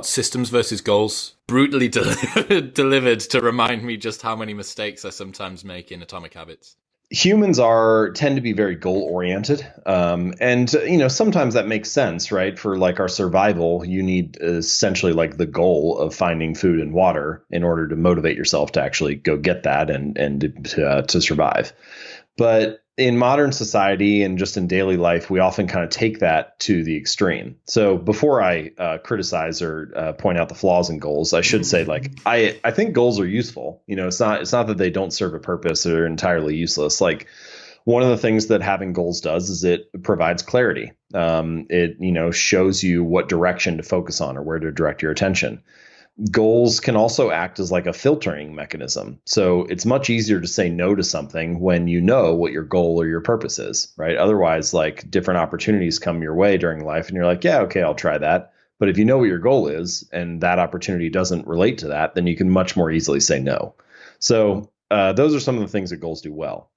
systems versus goals, brutally delivered to remind me just how many mistakes I sometimes make in Atomic Habits. Humans tend to be very goal oriented. And, sometimes that makes sense, right? For like our survival, you need essentially like the goal of finding food and water in order to motivate yourself to actually go get that and to survive. But in modern society and just in daily life, we often kind of take that to the extreme. So before I criticize or point out the flaws in goals, I should say, like, I think goals are useful. It's not that they don't serve a purpose or are entirely useless. Like, one of the things that having goals does is it provides clarity. It shows you what direction to focus on or where to direct your attention. Goals can also act as like a filtering mechanism. So it's much easier to say no to something when you know what your goal or your purpose is, right? Otherwise, like, different opportunities come your way during life and you're like, yeah, okay, I'll try that. But if you know what your goal is and that opportunity doesn't relate to that, then you can much more easily say no. So those are some of the things that goals do well.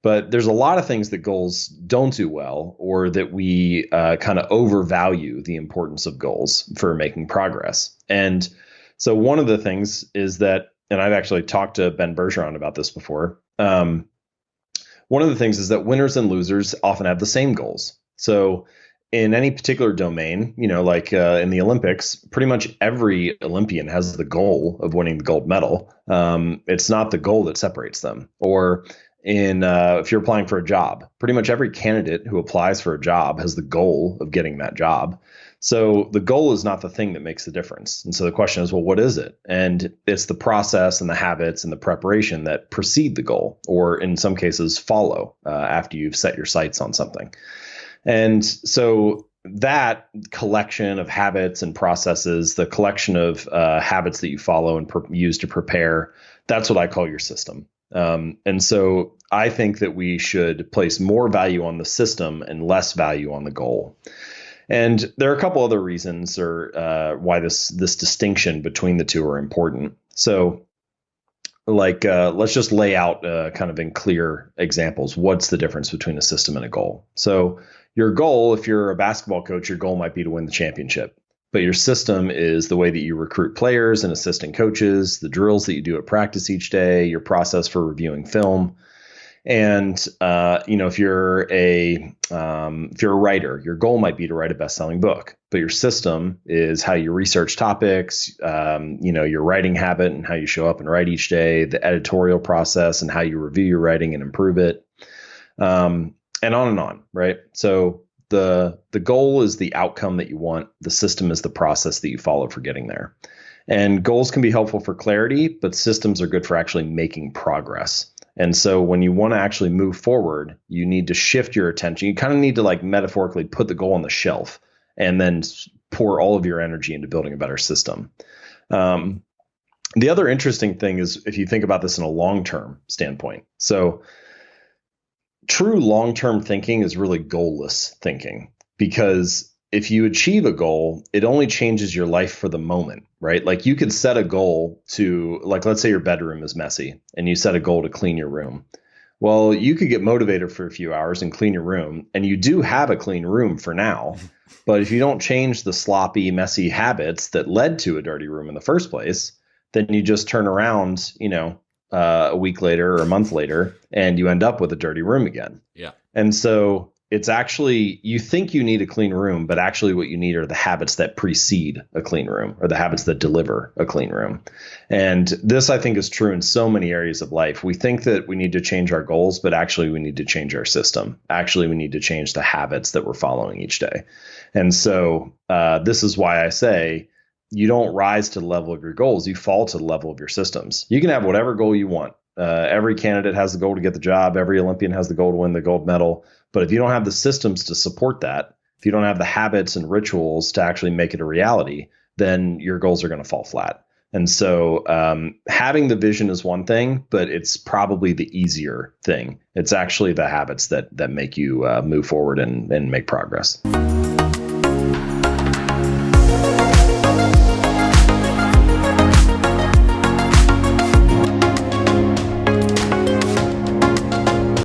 But there's a lot of things that goals don't do well, or that we kind of overvalue the importance of goals for making progress. And so one of the things is that, and I've actually talked to Ben Bergeron about this before. One of the things is that winners and losers often have the same goals. So in any particular domain, like in the Olympics, pretty much every Olympian has the goal of winning the gold medal. It's not the goal that separates them. Or if you're applying for a job, pretty much every candidate who applies for a job has the goal of getting that job. So the goal is not the thing that makes the difference. And so the question is, well, what is it? And it's the process and the habits and the preparation that precede the goal, or in some cases follow after you've set your sights on something. And so that collection of habits and processes, the collection of habits that you follow and use to prepare, that's what I call your system. And so I think that we should place more value on the system and less value on the goal. And there are a couple other reasons or why this distinction between the two are important. So let's just lay out kind of in clear examples. What's the difference between a system and a goal? So your goal, if you're a basketball coach, your goal might be to win the championship. But your system is the way that you recruit players and assistant coaches, the drills that you do at practice each day, your process for reviewing film. And, if you're a writer, your goal might be to write a best-selling book, but your system is how you research topics, your writing habit and how you show up and write each day, the editorial process and how you review your writing and improve it, and on, right? So the goal is the outcome that you want. The system is the process that you follow for getting there. And goals can be helpful for clarity, but systems are good for actually making progress. And so when you want to actually move forward, you need to shift your attention. You kind of need to, like, metaphorically put the goal on the shelf and then pour all of your energy into building a better system. The other interesting thing is if you think about this in a long-term standpoint. So true long-term thinking is really goalless thinking, because if you achieve a goal, it only changes your life for the moment, right? Like, you could set a goal to, like, let's say your bedroom is messy and you set a goal to clean your room. Well, you could get motivated for a few hours and clean your room, and you do have a clean room for now. But if you don't change the sloppy, messy habits that led to a dirty room in the first place, then you just turn around, a week later or a month later, and you end up with a dirty room again. Yeah. And so it's actually, you think you need a clean room, but actually what you need are the habits that precede a clean room, or the habits that deliver a clean room. And this, I think, is true in so many areas of life. We think that we need to change our goals, but actually we need to change our system. Actually, we need to change the habits that we're following each day. And so this is why I say you don't rise to the level of your goals. You fall to the level of your systems. You can have whatever goal you want. Every candidate has the goal to get the job. Every Olympian has the goal to win the gold medal. But if you don't have the systems to support that, if you don't have the habits and rituals to actually make it a reality, then your goals are going to fall flat. And so having the vision is one thing, but it's probably the easier thing. It's actually the habits that make you move forward and make progress.